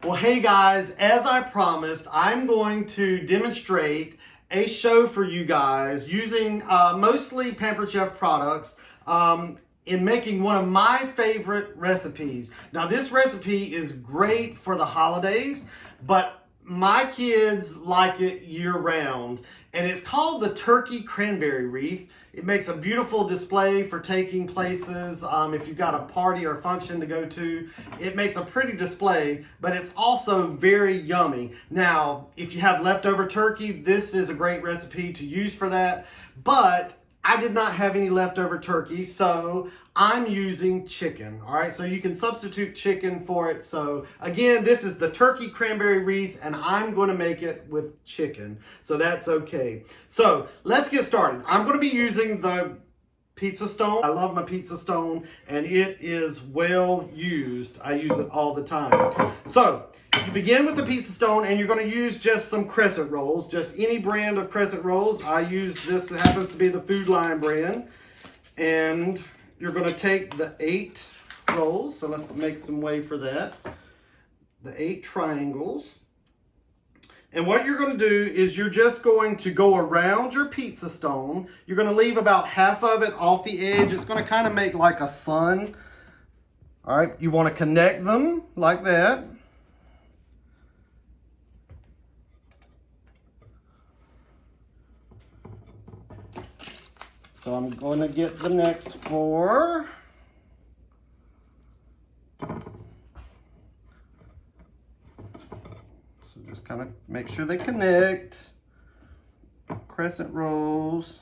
Well, hey guys, as I promised, I'm going to demonstrate a show for you guys using mostly Pampered Chef products in making one of my favorite recipes. Now, this recipe is great for the holidays, but my kids like it year-round, and it's called the Turkey Cranberry Wreath. It makes a beautiful display for taking places. If you've got a party or function to go to, it makes a pretty display, but it's also very yummy. Now, if you have leftover turkey, this is a great recipe to use for that, but I did not have any leftover turkey, so I'm using chicken. All right, so you can substitute chicken for it. So again, this is the Turkey Cranberry Wreath, and I'm going to make it with chicken, so that's okay. So let's get started. I'm going to be using the pizza stone. I love my pizza stone, and it is well used. I use it all the time. So you begin with the pizza stone, and you're going to use just some crescent rolls, just any brand of crescent rolls. I use this, it happens to be the Food Line brand. And you're going to take the 8 rolls, so let's make some way for that. The 8 triangles. And what you're going to do is you're just going to go around your pizza stone. You're going to leave about half of it off the edge. It's going to kind of make like a sun. All right, you want to connect them like that. So I'm going to get the next 4. So just kind of make sure they connect. Crescent rolls.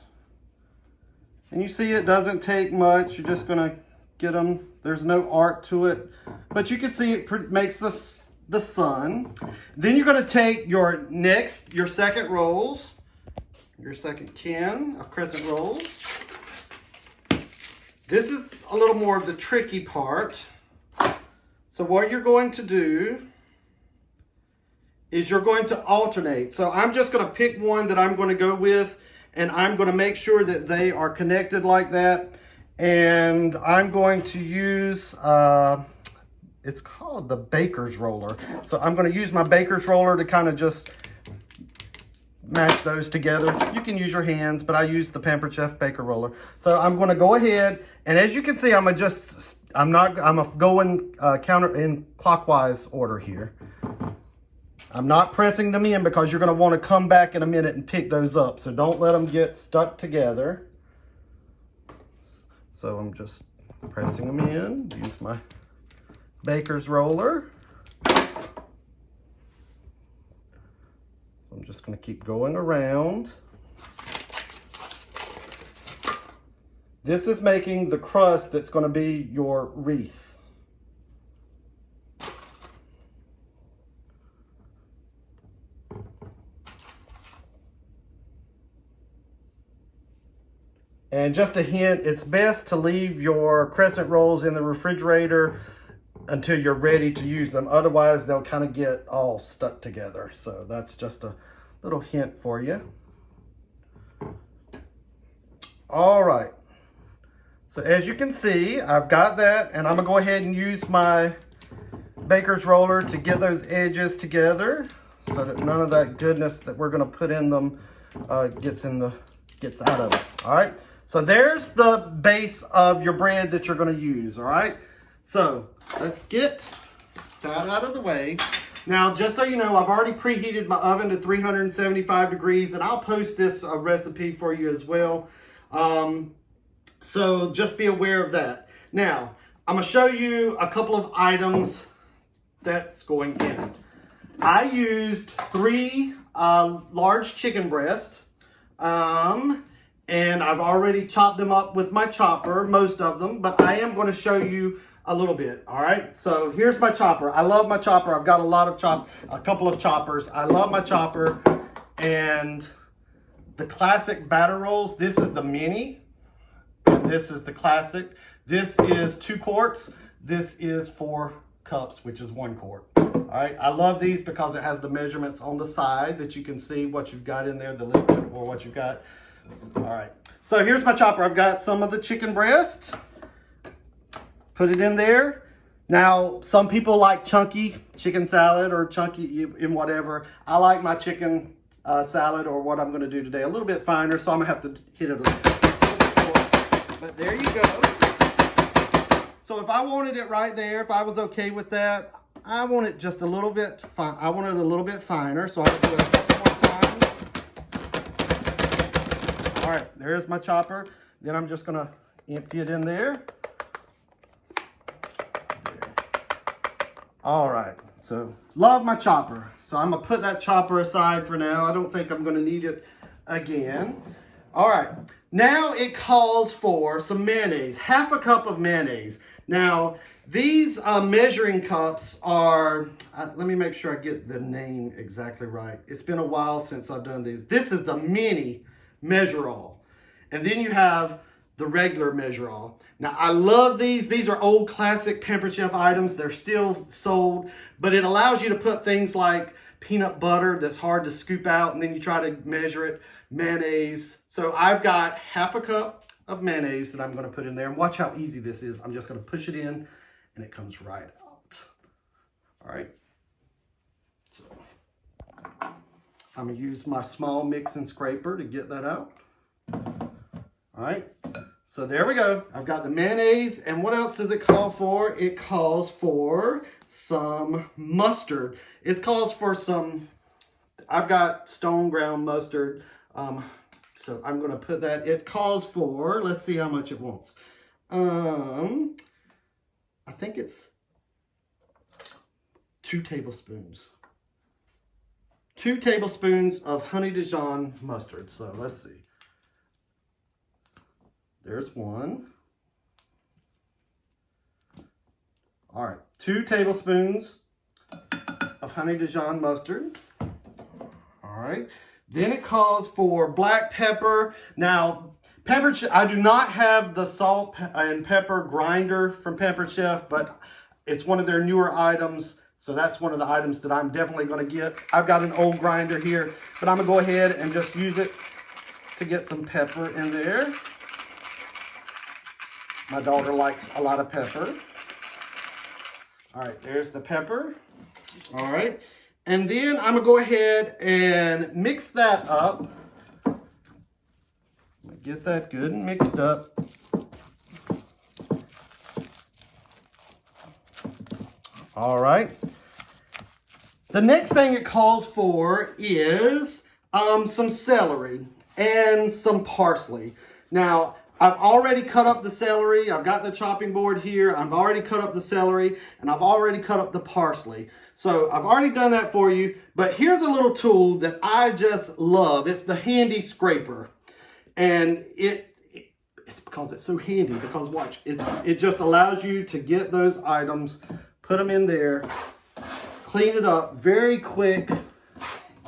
And you see it doesn't take much. You're just going to get them. There's no art to it. But you can see it makes the sun. Then you're going to take your second rolls. Your second can of crescent rolls. This is a little more of the tricky part. So what you're going to do is you're going to alternate. So I'm just going to pick one that I'm going to go with, and I'm going to make sure that they are connected like that. And I'm going to use, it's called the baker's roller. So I'm going to use my baker's roller to kind of just match those together. You can use your hands, but I use the Pampered Chef Baker Roller. So I'm going to go ahead, and as you can see, I'm going counter in clockwise order here. I'm not pressing them in because you're going to want to come back in a minute and pick those up. So don't let them get stuck together. So I'm just pressing them in. Use my Baker's Roller. I'm just going to keep going around. This is making the crust that's going to be your wreath. And just a hint, it's best to leave your crescent rolls in the refrigerator until you're ready to use them. Otherwise, they'll kind of get all stuck together. So that's just a little hint for you. All right. So as you can see, I've got that, and I'm gonna go ahead and use my baker's roller to get those edges together so that none of that goodness that we're gonna put in them gets out of it. All right. So there's the base of your bread that you're gonna use. All right. So let's get that out of the way. Now, just so you know, I've already preheated my oven to 375 degrees, and I'll post this recipe for you as well. So just be aware of that. Now, I'm going to show you a couple of items that's going in it. I used 3 large chicken breasts, and I've already chopped them up with my chopper, most of them, but I am going to show you a little bit. All right, so here's my chopper. I love my chopper. I've got a couple of choppers. I love my chopper. And the classic batter rolls, this is the mini, and this is the classic. This is 2 quarts. This is 4 cups, which is 1 quart. All right, I love these because it has the measurements on the side that you can see what you've got in there, the liquid or what you've got. All right, so here's my chopper. I've got some of the chicken breast. Put it in there. Now, some people like chunky chicken salad or chunky in whatever. I like my chicken salad, or what I'm going to do today, a little bit finer, so I'm going to have to hit it a little bit more. But there you go. So if I wanted it right there, if I was okay with that, I want it just a little bit fine. I want it a little bit finer, so I'll do it a couple more times. All right, there's my chopper. Then I'm just going to empty it in there. All right, so love my chopper. So I'm gonna put that chopper aside for now. I don't think I'm gonna need it again. All right, now it calls for some mayonnaise, half a cup of mayonnaise. Now, these measuring cups are, let me make sure I get the name exactly right. It's been a while since I've done these. This is the mini measure-all. And then you have the regular measure-all. Now, I love these. These are old classic Pampered Chef items. They're still sold, but it allows you to put things like peanut butter that's hard to scoop out, and then you try to measure it, mayonnaise. So I've got half a cup of mayonnaise that I'm going to put in there. And watch how easy this is. I'm just going to push it in, and it comes right out. All right. So I'm going to use my small mixing scraper to get that out. All right. So there we go. I've got the mayonnaise, and what else does it call for? It calls for some mustard. It calls for some, I've got stone ground mustard, so I'm going to put that. It calls for, let's see how much it wants. I think it's 2 tablespoons. 2 tablespoons of honey Dijon mustard. So let's see. There's one. All right, 2 tablespoons of honey Dijon mustard. All right, then it calls for black pepper. Now, I do not have the salt and pepper grinder from Pampered Chef, but it's one of their newer items, so that's one of the items that I'm definitely going to get. I've got an old grinder here, but I'm going to go ahead and just use it to get some pepper in there. My daughter likes a lot of pepper. All right, there's the pepper. All right, and then I'm gonna go ahead and mix that up. Get that good and mixed up. All right. The next thing it calls for is some celery and some parsley. Now, I've already cut up the celery. I've got the chopping board here. I've already cut up the celery, and I've already cut up the parsley. So I've already done that for you, but here's a little tool that I just love. It's the handy scraper. And it's because it's so handy, because watch, it just allows you to get those items, put them in there, clean it up very quick,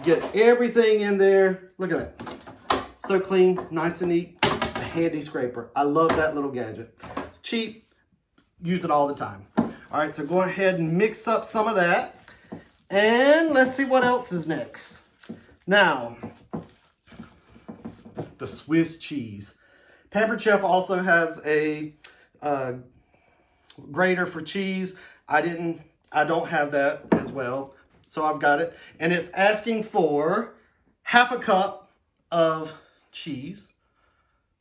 get everything in there. Look at that. So clean, nice and neat. Handy scraper. I love that little gadget. It's cheap. Use it all the time. All right, so go ahead and mix up some of that. And let's see what else is next. Now, the Swiss cheese. Pampered Chef also has a grater for cheese. I don't have that as well, so I've got it. And it's asking for half a cup of cheese.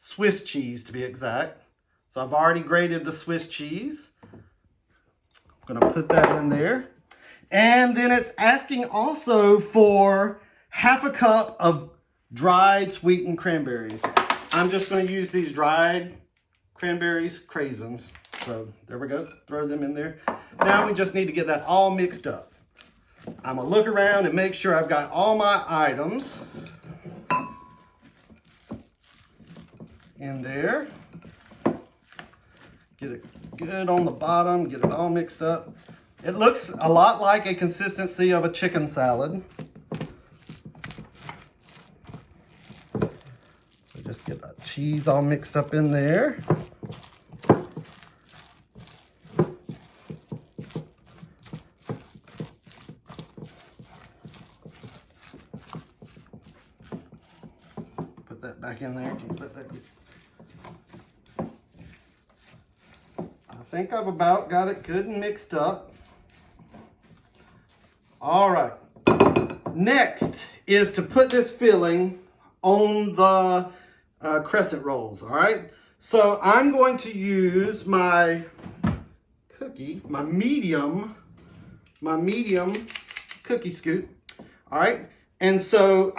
Swiss cheese to be exact. So I've already grated the Swiss cheese. I'm gonna put that in there. And then it's asking also for half a cup of dried sweetened cranberries. I'm just gonna use these dried cranberries, craisins. So there we go, throw them in there. Now we just need to get that all mixed up. I'm gonna look around and make sure I've got all my items in there. Get it good on the bottom, get it all mixed up. It looks a lot like a consistency of a chicken salad. So just get that cheese all mixed up in there. Put that back in there. Can you let that get... I think I've about got it good and mixed up. All right. Next is to put this filling on the crescent rolls, all right? So I'm going to use my cookie, my medium cookie scoop, all right? And so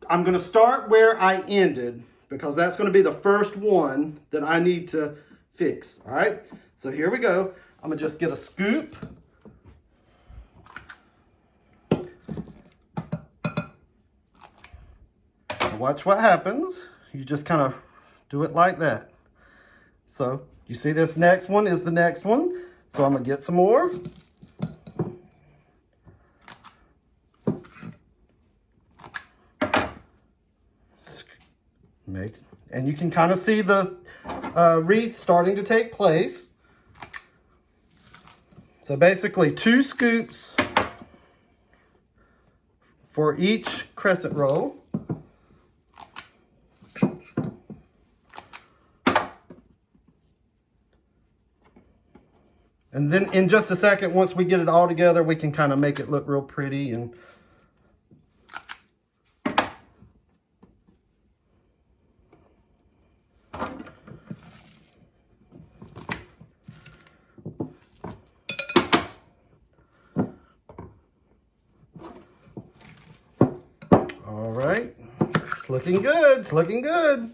I'm gonna start where I ended because that's gonna be the first one that I need to fix, all right? So here we go. I'm gonna just get a scoop. Watch what happens. You just kind of do it like that. So you see this next one is the next one. So I'm gonna get some more. And you can kind of see the wreath starting to take place. So basically 2 scoops for each crescent roll. And then in just a second, once we get it all together, we can kind of make it look real pretty. And all right, it's looking good, it's looking good.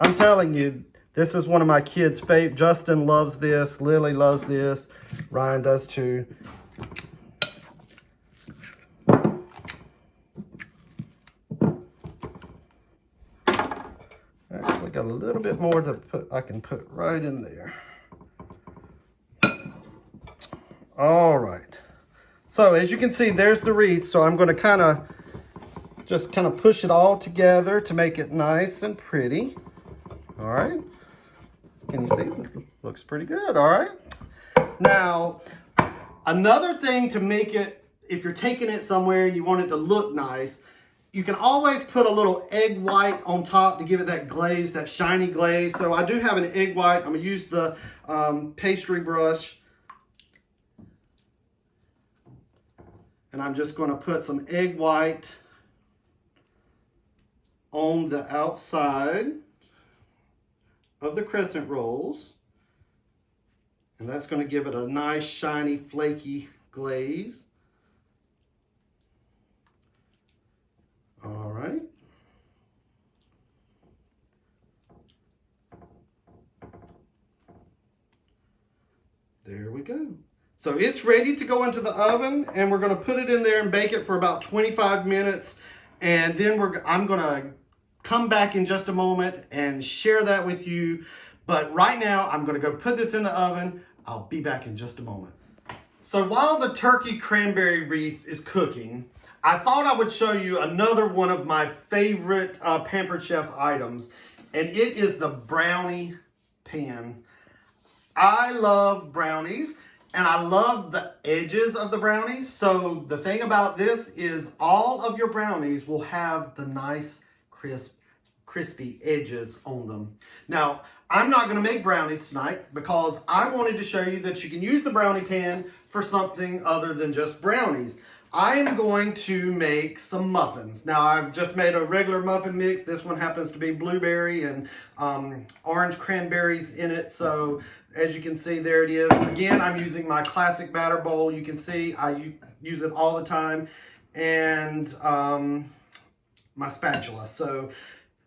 I'm telling you, this is one of my kids' favorite. Justin loves this. Lily loves this. Ryan does too. Actually got a little bit more to put. I can put right in there. All right. So as you can see, there's the wreath. So I'm going to just kind of push it all together to make it nice and pretty. All right. Can you see? It looks pretty good, all right? Now, another thing to make it, if you're taking it somewhere and you want it to look nice, you can always put a little egg white on top to give it that glaze, that shiny glaze. So I do have an egg white. I'm gonna use the pastry brush. And I'm just gonna put some egg white on the outside of the crescent rolls, and that's going to give it a nice shiny flaky glaze. All right. There we go. So it's ready to go into the oven, and we're going to put it in there and bake it for about 25 minutes, and then I'm going to come back in just a moment and share that with you. But right now, I'm gonna go put this in the oven. I'll be back in just a moment. So while the turkey cranberry wreath is cooking, I thought I would show you another one of my favorite Pampered Chef items, and it is the brownie pan. I love brownies, and I love the edges of the brownies. So the thing about this is all of your brownies will have the nice crispy edges on them. Now, I'm not going to make brownies tonight because I wanted to show you that you can use the brownie pan for something other than just brownies. I am going to make some muffins. Now, I've just made a regular muffin mix. This one happens to be blueberry and orange cranberries in it. So as you can see, there it is. Again, I'm using my classic batter bowl. You can see I use it all the time. And my spatula. So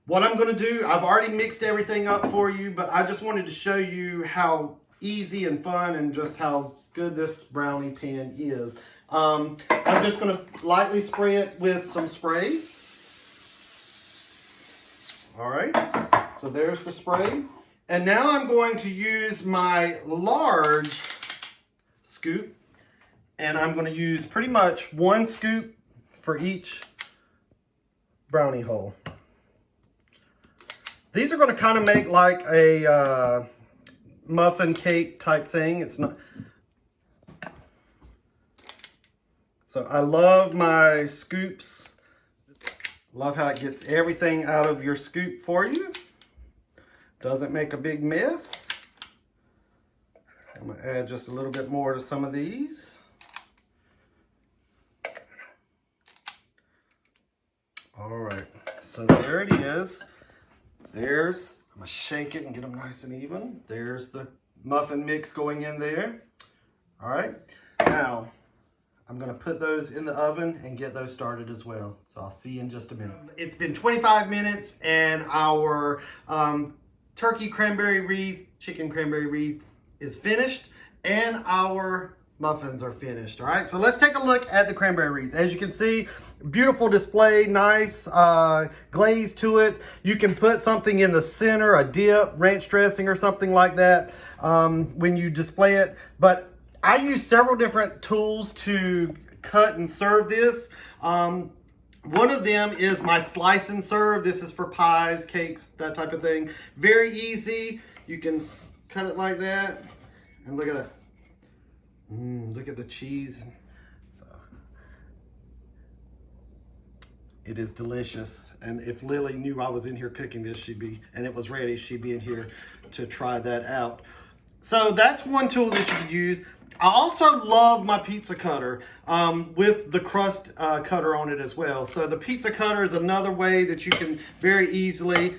what I'm going to do, I've already mixed everything up for you, but I just wanted to show you how easy and fun and just how good this brownie pan is. I'm just going to lightly spray it with some spray. All right, so there's the spray. And now I'm going to use my large scoop, and I'm going to use pretty much 1 scoop for each brownie hole. These are going to kind of make like a muffin cake type thing. It's not. So I love my scoops. Love how it gets everything out of your scoop for you. Doesn't make a big mess. I'm gonna add just a little bit more to some of these. All right, so there it is. I'm gonna shake it and get them nice and even. There's the muffin mix going in there. All right, now I'm gonna put those in the oven and get those started as well. So I'll see you in just a minute. It's been 25 minutes and our turkey cranberry wreath, chicken cranberry wreath is finished and our muffins are finished. All right, so let's take a look at the cranberry wreath. As you can see, beautiful display, nice glaze to it. You can put something in the center, a dip, ranch dressing or something like that when you display it. But I use several different tools to cut and serve this. One of them is my slice and serve. This is for pies, cakes, that type of thing. Very easy. You can cut it like that. And look at that. Look at the cheese. It is delicious. And if Lily knew I was in here cooking this, and it was ready, she'd be in here to try that out. So that's one tool that you could use. I also love my pizza cutter with the crust cutter on it as well. So the pizza cutter is another way that you can very easily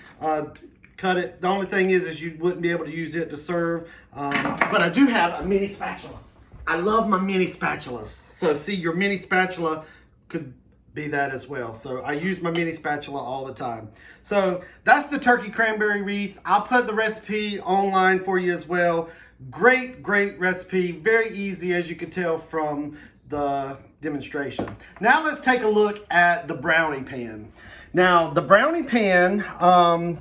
cut it. The only thing is you wouldn't be able to use it to serve. But I do have a mini spatula. I love my mini spatulas. So see, your mini spatula could be that as well. So I use my mini spatula all the time. So that's the turkey cranberry wreath. I'll put the recipe online for you as well. Great, great recipe. Very easy, as you can tell from the demonstration. Now let's take a look at the brownie pan. Now the brownie pan,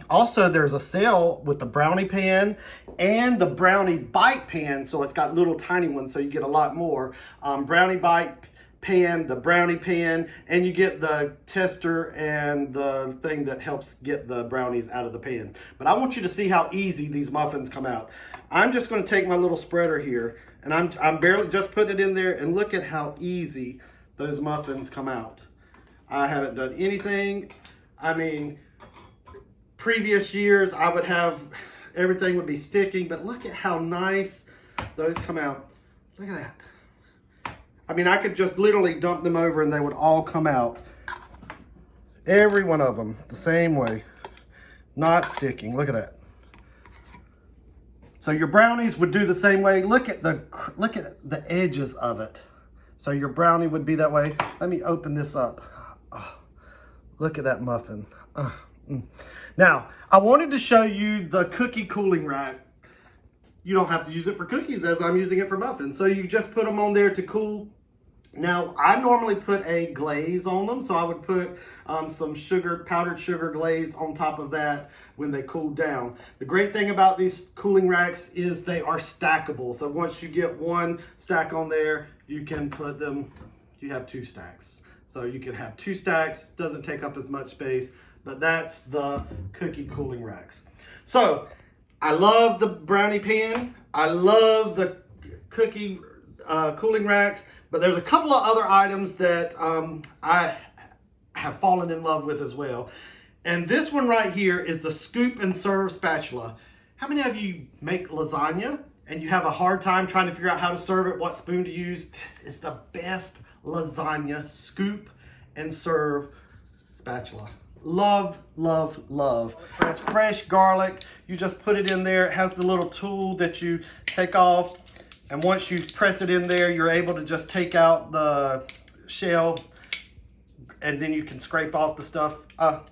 also there's a sale with the brownie pan and the brownie bite pan. So it's got little tiny ones, so you get a lot more. Brownie bite pan, the brownie pan, and you get the tester and the thing that helps get the brownies out of the pan. But I want you to see how easy these muffins come out. I'm just going to take my little spreader here, and I'm barely just putting it in there, and look at how easy those muffins come out. I haven't done anything. I mean, previous years I would have, everything would be sticking, but look at how nice those come out. Look at that. I mean, I could just literally dump them over and they would all come out. Every one of them, the same way. Not sticking, look at that. So your brownies would do the same way. Look at the edges of it. So your brownie would be that way. Let me open this up. Oh, look at that muffin. Now, I wanted to show you the cookie cooling rack. You don't have to use it for cookies as I'm using it for muffins. So you just put them on there to cool. Now, I normally put a glaze on them, so I would put some powdered sugar glaze on top of that when they cool down. The great thing about these cooling racks is they are stackable. So once you get one stack on there, you can put them, you have 2 stacks. So you can have 2 stacks, doesn't take up as much space, but that's the cookie cooling racks. So I love the brownie pan. I love the cookie cooling racks. But there's a couple of other items that I have fallen in love with as well. And this one right here is the scoop and serve spatula. How many of you make lasagna and you have a hard time trying to figure out how to serve it, what spoon to use? This is the best lasagna scoop and serve spatula. Love, love, love. That's fresh garlic. You just put it in there. It has the little tool that you take off. And once you press it in there, you're able to just take out the shell and then you can scrape off the stuff.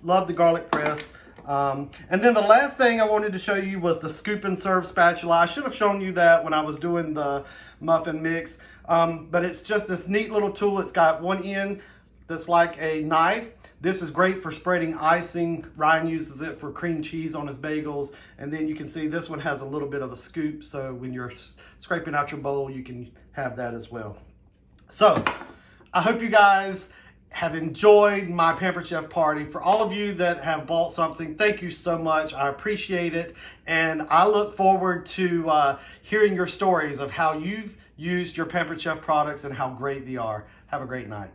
Love the garlic press. And then the last thing I wanted to show you was the scoop and serve spatula. I should have shown you that when I was doing the muffin mix. But it's just this neat little tool. It's got one end that's like a knife. This is great for spreading icing. Ryan uses it for cream cheese on his bagels. And then you can see this one has a little bit of a scoop. So when you're scraping out your bowl, you can have that as well. So I hope you guys have enjoyed my Pampered Chef party. For all of you that have bought something, thank you so much. I appreciate it. And I look forward to hearing your stories of how you've used your Pampered Chef products and how great they are. Have a great night.